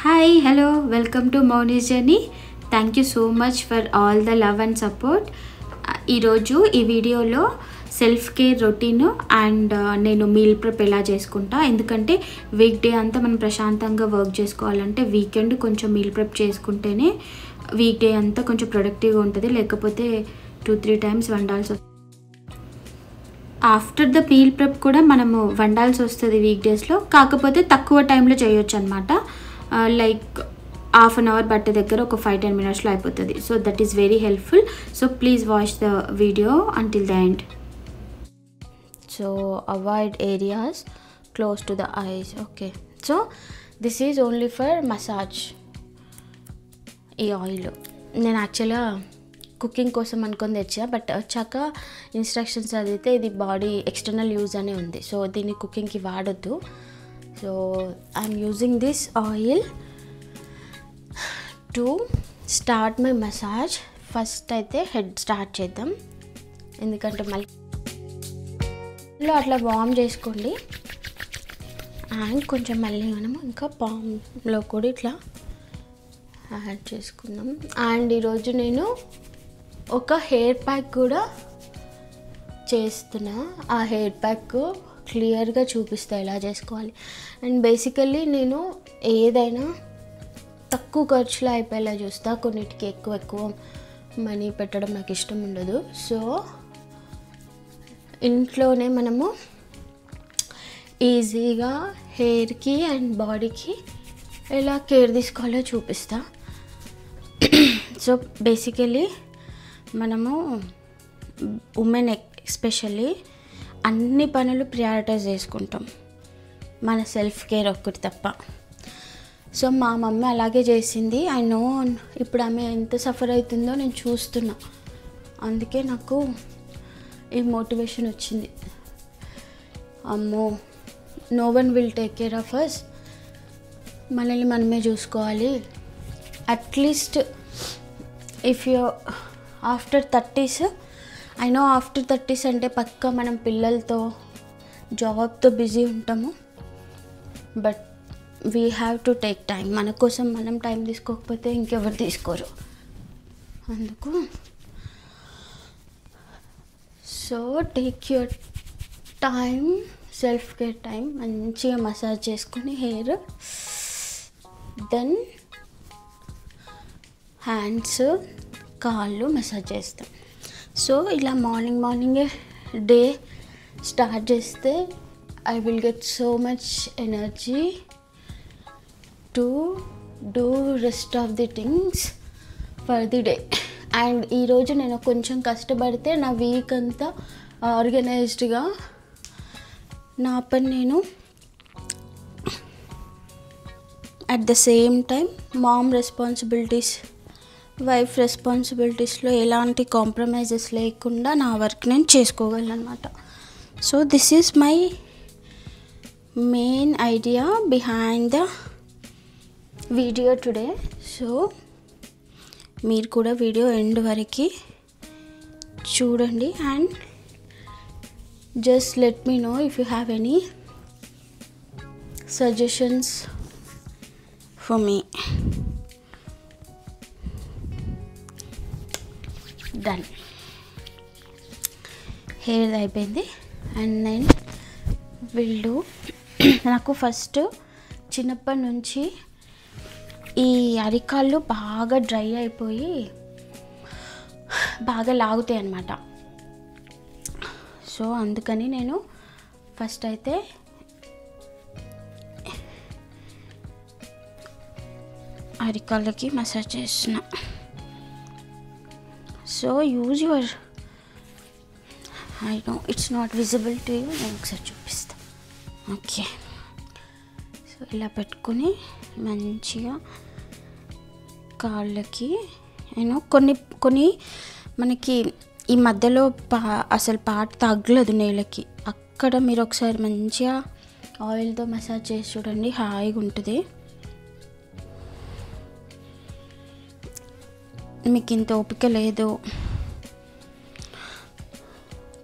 Hi, hello, welcome to Maunis Journey. Thank you so much for all the love and support. ఈరోజు ఈ వీడియోలో self care routine and నేను meal prep ఎలా చేసుకుంటా. ఎందుకంటే week day అంతా మనం ప్రశాంతంగా వర్క్ చేసుకోవాలంటే వీకెండ్ కొంచెం మీల్ ప్రిప్ చేసుకుంటేనే వీక్ డే అంతా కొంచెం ప్రొడక్టివ్గా ఉంటుంది. లేకపోతే 2-3 టైమ్స్ వండాల్సి వస్తుంది. ఆఫ్టర్ ద మీల్ ప్రిప్ కూడా మనము వండాల్సి వస్తుంది వీక్ డేస్లో. కాకపోతే తక్కువ టైంలో చేయొచ్చు అనమాట. లైక్ హాఫ్ అన్ అవర్ బట్ట దగ్గర ఒక 5-10 minutesలో అయిపోతుంది. So that is very helpful. So please watch the video until the end. So avoid areas close to the ice. Okay, so this is only for massage. ఈ oil నేను యాక్చువల్గా cooking కోసం అనుకొని తెచ్చా, బట్ వచ్చాక ఇన్స్ట్రక్షన్స్ చదివితే ఇది body external use అనే ఉంది. సో దీన్ని కుకింగ్కి వాడొద్దు. So I'm using this oil to start my massage. First అయితే హెడ్ స్టార్ట్ చేద్దాం, ఎందుకంటే మళ్ళీ అట్లా వార్మ్ చేసుకోండి. అండ్ కొంచెం మళ్ళీ మనము ఇంకా పామ్లో కూడా ఇట్లా యాడ్ చేసుకుందాం. అండ్ ఈరోజు నేను ఒక హెయిర్ ప్యాక్ కూడా చేస్తున్నా. ఆ హెయిర్ ప్యాక్ క్లియర్గా చూపిస్తా ఎలా చేసుకోవాలి. అండ్ బేసికల్లీ నేను ఏదైనా తక్కువ ఖర్చులో అయిపోయేలా చూస్తా. కొన్నిటికి ఎక్కువ మనీ పెట్టడం నాకు ఇష్టం ఉండదు. సో ఇంట్లోనే మనము ఈజీగా హెయిర్కి అండ్ బాడీకి ఎలా కేర్ తీసుకోవాలో చూపిస్తా. సో బేసికలీ మనము ఉమెన్ ఎస్పెషల్లీ అన్ని పనులు ప్రియారిటైజ్ చేసుకుంటాం, మన సెల్ఫ్ కేర్ ఒక్కటి తప్ప. సో మా మమ్మీ అలాగే చేసింది. ఐ నో ఇప్పుడు ఆమె ఎంత సఫర్ అవుతుందో నేను చూస్తున్నా. అందుకే నాకు ఈ మోటివేషన్ వచ్చింది. అమ్మో, no one will take care of us. మనల్ని మనమే చూసుకోవాలి. At least if you after 30s, I know after 30s అంటే పక్కా మనం పిల్లలతో జాబ్తో బిజీ ఉంటాము. But we have to take time. మన కోసం మనం టైం తీసుకోకపోతే ఇంకెవరు తీసుకోరు. అందుకు so take your time, self care time. మంచిగా మసాజ్ చేసుకొని హెయిర్, దెన్ హ్యాండ్స్, కాళ్ళు మసాజ్ చేస్తాం. సో ఇలా మార్నింగే డే స్టార్ట్ చేస్తే I will get so much energy to do rest of the things for the day. And ఈరోజు నేను కొంచెం కష్టపడితే నా వీక్ అంతా ఆర్గనైజ్డ్గా నా పని నేను at the same time mom responsibilities, wife రెస్పాన్సిబిలిటీస్లో ఎలాంటి కాంప్రమైజెస్ లేకుండా నా వర్క్ నేను చేసుకోగలను అనమాట. So this is my main idea behind the video today. So మీరు కూడా వీడియో ఎండ్ వరకు చూడండి. And just let me know if you have any suggestions for me. Done, hair అయిపోయింది. అండ్ నేను విల్ నాకు ఫస్ట్ చిన్నప్పటి నుంచి ఈ అరికాళ్ళు బాగా డ్రై అయిపోయి బాగా లాగుతాయి అన్నమాట. సో అందుకని నేను ఫస్ట్ అయితే అరికాళ్ళకి మసాజ్ చేస్తున్నా. So use your, I know it's not visible to you, నేను ఒకసారి చూపిస్తా. ఓకే, సో ఇలా పెట్టుకుని మంచిగా కాళ్ళకి, నేను కొన్ని మనకి ఈ మధ్యలో అసలు పార్ట్ తగలదు నేలకి, అక్కడ మీరు ఒకసారి మంచిగా ఆయిల్తో మసాజ్ చేసి చూడండి, హాయిగా ఉంటుంది. మీకు ఇంత ఓపిక లేదు,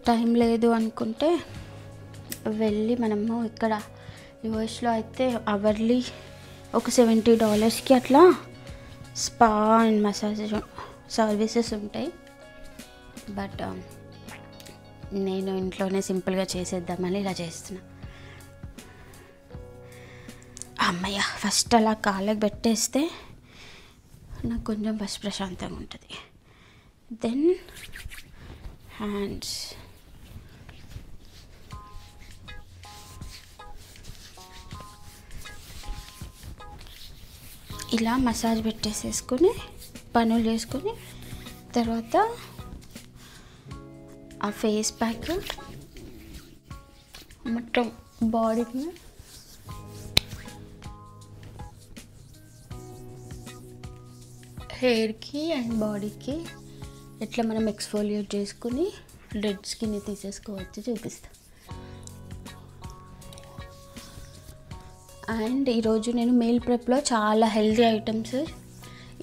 టైం లేదు అనుకుంటే వెళ్ళి మనము ఇక్కడ యూఎస్లో అయితే అవర్లీ ఒక $70కి అట్లా స్పా అండ్ మసాజ్ సర్వీసెస్ ఉంటాయి. బట్ నేను ఇంట్లోనే సింపుల్గా చేసేద్దామని ఇలా చేస్తున్నా. అమ్మయ్య, ఫస్ట్ అలా కాళ్ళకి పెట్టేస్తే నాకు కొంచెం ఫస్ట్ ప్రశాంతంగా ఉంటుంది. Then hands. ఇలా మసాజ్ పెట్టేసేసుకొని పనులు చేసుకొని తర్వాత ఆ ఫేస్ ప్యాక్ మొత్తం బాడీకి హెయిర్కి అండ్ బాడీకి ఎట్లా మనం ఎక్స్ఫోలియేట్ చేసుకుని డెడ్ స్కిన్ తీసేసుకోవచ్చు చూపిస్తాను. అండ్ ఈరోజు నేను మీల్ ప్రెప్లో చాలా హెల్తీ ఐటమ్స్,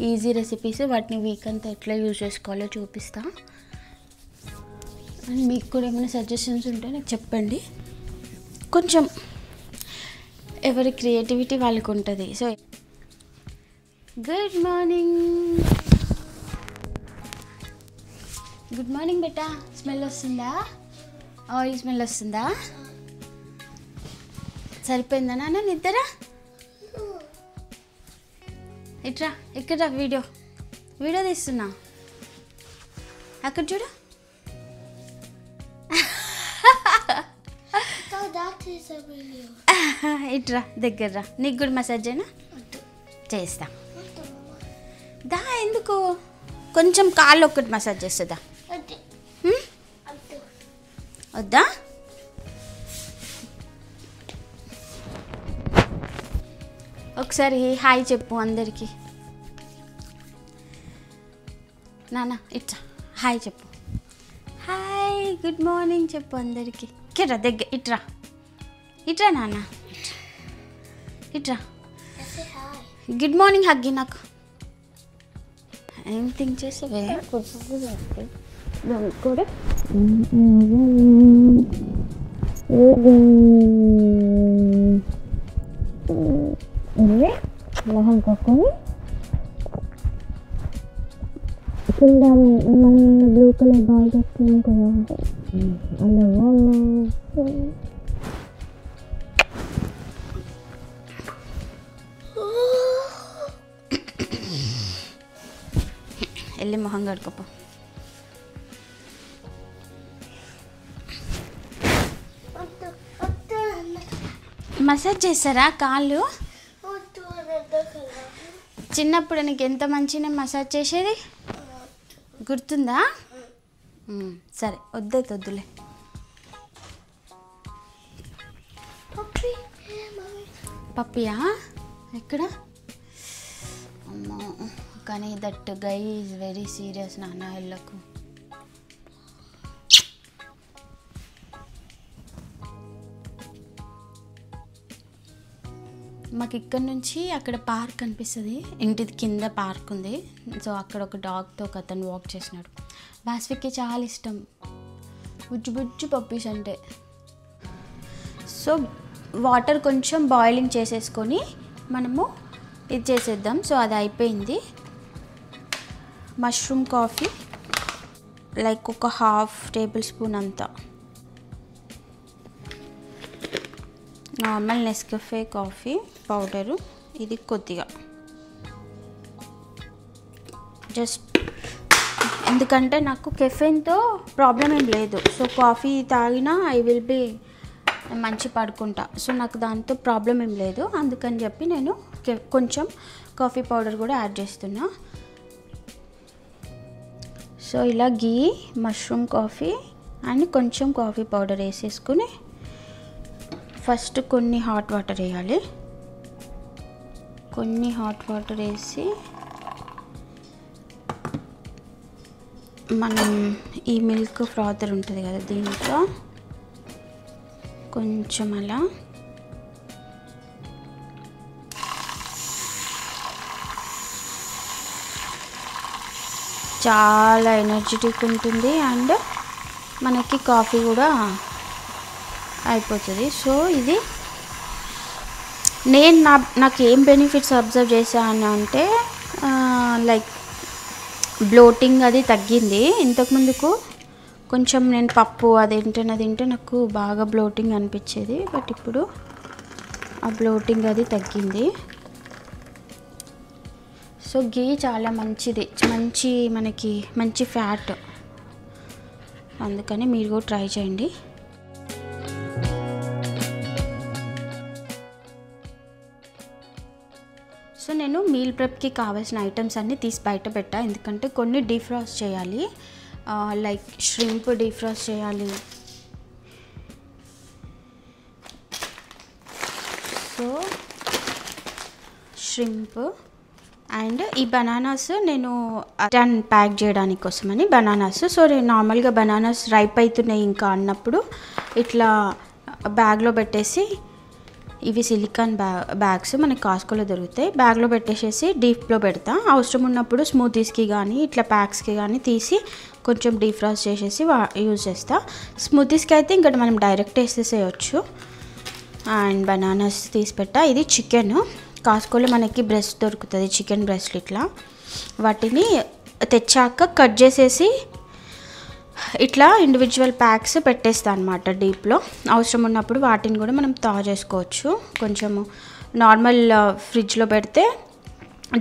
ఈజీ రెసిపీస్, వాటిని వీక్ అంతా ఎట్లా యూజ్ చేసుకోవాలో చూపిస్తా. అండ్ మీకు కూడా ఏమైనా సజెషన్స్ ఉంటే నాకు చెప్పండి. కొంచెం ఎవరి క్రియేటివిటీ వాళ్ళకు ఉంటుంది. So good morning, good morning బేటా. స్మెల్ వస్తుందా? ఆయిల్ స్మెల్ వస్తుందా? సరిపోయిందా నాన్న నిద్ర? ఇట్రా, ఇక్కడ వీడియో తీస్తున్నా. అక్కడ చూడు. ఇట్రా, దగ్గర రా. నీకు కూడా మసాజ్ అయినా చేస్తా. దా, ఎందుకు? కొంచెం కాళ్ళు ఒక్కటి మసాజ్ చేస్తుందా? వద్దా? ఒకసారి హాయ్ చెప్పు అందరికీ. నాన్న ఇట్లా హాయ్ చెప్పు. హాయ్, గుడ్ మార్నింగ్ చెప్పు అందరికీ. ఇట్రా, దగ్గర ఇట్రా, ఇట్రా నాన్న, ఇట్రా. Good morning huggy. నాకు ఏం థింక్ చేసావే? కూడా మొహం కక్కుని కింద మనం బ్లూ కలర్ బాల్ చేస్తున్నాం కదా, అలా వెళ్ళి మొహం కడుకోపో. మసాజ్ చేస్తారా కాళ్ళు? చిన్నప్పుడు నీకు ఎంత మంచిగా మసాజ్ చేసేది గుర్తుందా? సరే, వద్దులే. పప్పియా? ఎక్కడ? అమ్మా, కానీ that guy is very serious నాన్న. ఇళ్ళకు మాకు ఇక్కడ నుంచి అక్కడ పార్క్ కనిపిస్తుంది. ఇంటి కింద పార్క్ ఉంది. సో అక్కడ ఒక డాగ్తో ఒక అతను వాక్ చేసినాడు. వాస్విక్కి చాలా ఇష్టం బుజ్జు పప్పీస్ అంటే. సో వాటర్ కొంచెం బాయిలింగ్ చేసేసుకొని మనము ఇది చేసేద్దాం. సో అది అయిపోయింది. మష్రూమ్ కాఫీ లైక్ ఒక 1/2 టేబుల్ స్పూన్ అంతా. నార్మల్ నెస్కఫే కాఫీ పౌడరు ఇది కొద్దిగా, జస్ట్ ఎందుకంటే నాకు కెఫెన్తో ప్రాబ్లం ఏం లేదు. సో కాఫీ తాగినా ఐ విల్ బి మంచి పడుకుంటా. సో నాకు దాంతో ప్రాబ్లం ఏం లేదు. అందుకని చెప్పి నేను కొంచెం కాఫీ పౌడర్ కూడా యాడ్ చేస్తున్నా. సో ఇలా గీ, మష్రూమ్ కాఫీ అండ్ కొంచెం కాఫీ పౌడర్ వేసేసుకుని ఫస్ట్ కొన్ని హాట్ వాటర్ వేయాలి. కొన్ని హాట్ వాటర్ వేసి మనం ఈ మిల్క్ ఫ్రాతర్ ఉంటుంది కదా, దీంట్లో కొంచెం అలా చాలా ఎనర్జెటిక్ ఉంటుంది అండ్ మనకి కాఫీ కూడా అయిపోతుంది. సో ఇది నేను నాకు ఏం బెనిఫిట్స్ అబ్జర్వ్ చేశాను అంటే లైక్ బ్లోటింగ్ అది తగ్గింది. ఇంతకుముందుకు కొంచెం నేను పప్పు అది తింటే నాకు బాగా బ్లోటింగ్ అనిపించేది, బట్ ఇప్పుడు ఆ బ్లోటింగ్ అది తగ్గింది. సో గీ చాలా మంచిది, మనకి మంచి ఫ్యాట్, అందుకని మీరు కూడా ట్రై చేయండి. సో నేను మీల్ ప్రెప్కి కావాల్సిన ఐటమ్స్ అన్నీ తీసి బయట పెట్టా, ఎందుకంటే కొన్ని డీఫ్రాస్ట్ చేయాలి. లైక్ ష్రింప్ డీఫ్రాస్ట్ చేయాలి. సో ష్రింప్ అండ్ ఈ బనానాస్ నేను ప్యాక్ చేయడానికి కోసమని బనానాస్. సో నేను నార్మల్గా బనానాస్ రైప్ అవుతున్నాయి ఇంకా అన్నప్పుడు ఇట్లా బ్యాగ్లో పెట్టేసి, ఇవి సిలికాన్ బ్యాగ్స్ మనకి కాస్కోలో దొరుకుతాయి, బ్యాగ్లో పెట్టేసేసి డీప్లో పెడతా. అవసరం ఉన్నప్పుడు స్మూతీస్కి కానీ ఇట్లా ప్యాక్స్కి కానీ తీసి కొంచెం డీఫ్రాస్ట్ చేసేసి యూజ్ చేస్తా. స్మూతీస్కి అయితే ఇంకా మనం డైరెక్ట్ వేసేసేయచ్చు. అండ్ బనానాస్ తీసి పెట్టా. ఇది చికెన్, కాస్కోలో మనకి బ్రెస్ట్ దొరుకుతుంది, చికెన్ బ్రెస్ట్. ఇట్లా వాటిని తెచ్చాక కట్ చేసేసి ఇట్లా ఇండివిజువల్ ప్యాక్స్ పెట్టేస్తా అనమాట డీప్లో. అవసరం ఉన్నప్పుడు వాటిని కూడా మనం తా చేసుకోవచ్చు. కొంచెము నార్మల్ ఫ్రిడ్జ్లో పెడితే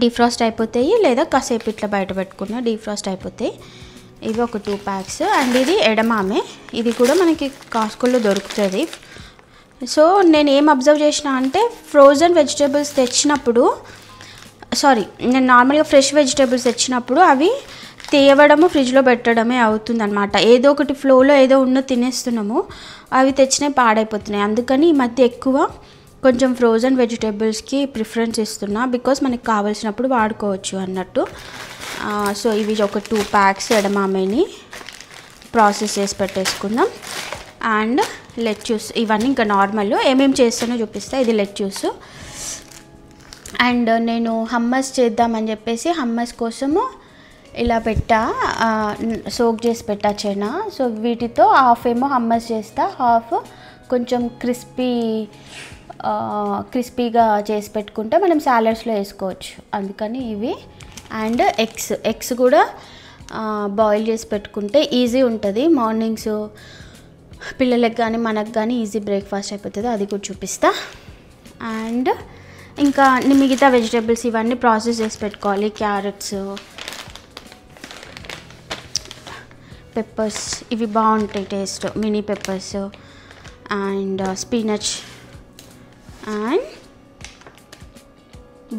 డీఫ్రాస్ట్ అయిపోతాయి, లేదా కాసేపు ఇట్లా బయట పెట్టుకున్న డీఫ్రాస్ట్ అయిపోతాయి. ఇవి ఒక 2 ప్యాక్స్. అండ్ ఇది ఎడమామే, ఇది కూడా మనకి కాస్కోలో దొరుకుతుంది. సో నేను ఏం అబ్జర్వ్ చేసిన అంటే ఫ్రోజన్ వెజిటేబుల్స్ తెచ్చినప్పుడు, నేను నార్మల్గా ఫ్రెష్ వెజిటేబుల్స్ తెచ్చినప్పుడు అవి తేవడము ఫ్రిడ్జ్లో పెట్టడమే అవుతుందన్నమాట. ఏదో ఒకటి ఫ్లోలో ఏదో తినేస్తున్నాము, అవి తెచ్చినవి పాడైపోతున్నాయి. అందుకని ఈ మధ్య ఎక్కువ కొంచెం ఫ్రోజన్ వెజిటేబుల్స్కి ప్రిఫరెన్స్ ఇస్తున్నా, బికాస్ మనకి కావాల్సినప్పుడు వాడుకోవచ్చు అన్నట్టు. సో ఇవి ఒక 2 ప్యాక్స్ ఎడమామేని ప్రాసెస్ చేసి పెట్టేసుకుందాం. అండ్ లెట్యూస్, ఇవన్నీ ఇంకా నార్మల్. ఏమేమి చేస్తానో చూపిస్తా. ఇది లెట్యూస్. అండ్ నేను హమ్మస్ చేద్దామని చెప్పేసి హమ్మస్ కోసము ఇలా పెట్టా, సోక్ చేసి పెట్టా చెనా. సో వీటితో హాఫ్ ఏమో హమ్మస్ చేస్తా, హాఫ్ కొంచెం క్రిస్పీగా చేసి పెట్టుకుంటే మనం సాలడ్స్లో వేసుకోవచ్చు, అందుకని ఇవి. అండ్ ఎగ్స్ కూడా బాయిల్ చేసి పెట్టుకుంటే ఈజీ ఉంటుంది. మార్నింగ్స్ పిల్లలకు కానీ మనకు కానీ ఈజీ బ్రేక్ఫాస్ట్ అయిపోతుంది, అది కూడా చూపిస్తా. అండ్ ఇంకా మిగతా వెజిటేబుల్స్ ఇవన్నీ ప్రాసెస్ చేసి పెట్టుకోవాలి. క్యారెట్స్, పెప్పర్స్, ఇవి బాగుంటాయి taste, mini peppers. And spinach and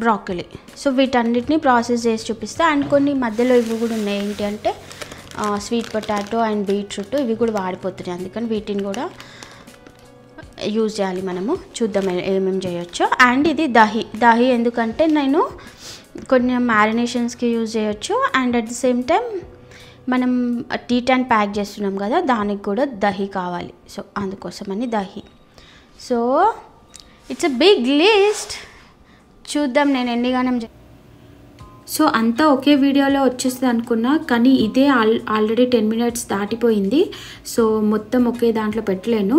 broccoli. So వీటన్నిటిని ప్రాసెస్ చేసి చూపిస్తా. అండ్ కొన్ని మధ్యలో ఇవి కూడా ఉన్నాయి, ఏంటి అంటే స్వీట్ పొటాటో అండ్ బీట్రూట్, ఇవి కూడా వాడిపోతున్నాయి, అందుకని వీటిని కూడా యూజ్ చేయాలి మనము. చూద్దాం ఏమేమి చేయొచ్చో. అండ్ ఇది దహి ఎందుకంటే నేను కొన్ని మ్యారినేషన్స్కి యూజ్ చేయొచ్చు. And at the same time మనం టీ టైన్ ప్యాక్ చేస్తున్నాం కదా, దానికి కూడా దహి కావాలి. సో అందుకోసమని దహి. So it's a big list. చూద్దాం నేను ఎన్నిగానం. సో అంతా ఒకే వీడియోలో వచ్చేస్తుంది అనుకున్నా, కానీ ఇదే ఆల్రెడీ 10 minutes దాటిపోయింది. సో మొత్తం ఒకే దాంట్లో పెట్టలేను.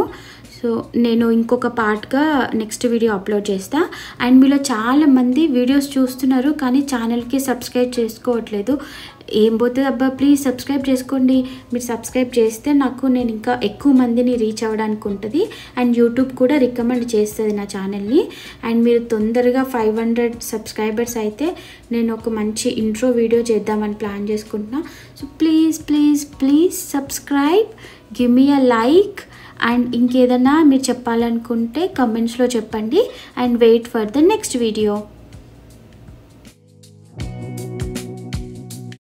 సో నేను ఇంకొక పార్ట్గా నెక్స్ట్ వీడియో అప్లోడ్ చేస్తా. అండ్ మీలో చాలామంది వీడియోస్ చూస్తున్నారు కానీ ఛానల్కి సబ్స్క్రైబ్ చేసుకోవట్లేదు. ఏం పోతుంది అబ్బా, ప్లీజ్ సబ్స్క్రైబ్ చేసుకోండి. మీరు సబ్స్క్రైబ్ చేస్తే నేను ఇంకా ఎక్కువ మందిని రీచ్ అవ్వడానికి ఉంటుంది. అండ్ యూట్యూబ్ కూడా రికమెండ్ చేస్తుంది నా ఛానల్ని. అండ్ మీరు తొందరగా 500 సబ్స్క్రైబర్స్ అయితే నేను ఒక మంచి ఇంట్రో వీడియో చేద్దామని ప్లాన్ చేసుకుంటున్నా. So please subscribe, give me a like. And ఇంకేదన్నా మీరు చెప్పాలనుకుంటే కమెంట్స్లో చెప్పండి. And wait for the next video.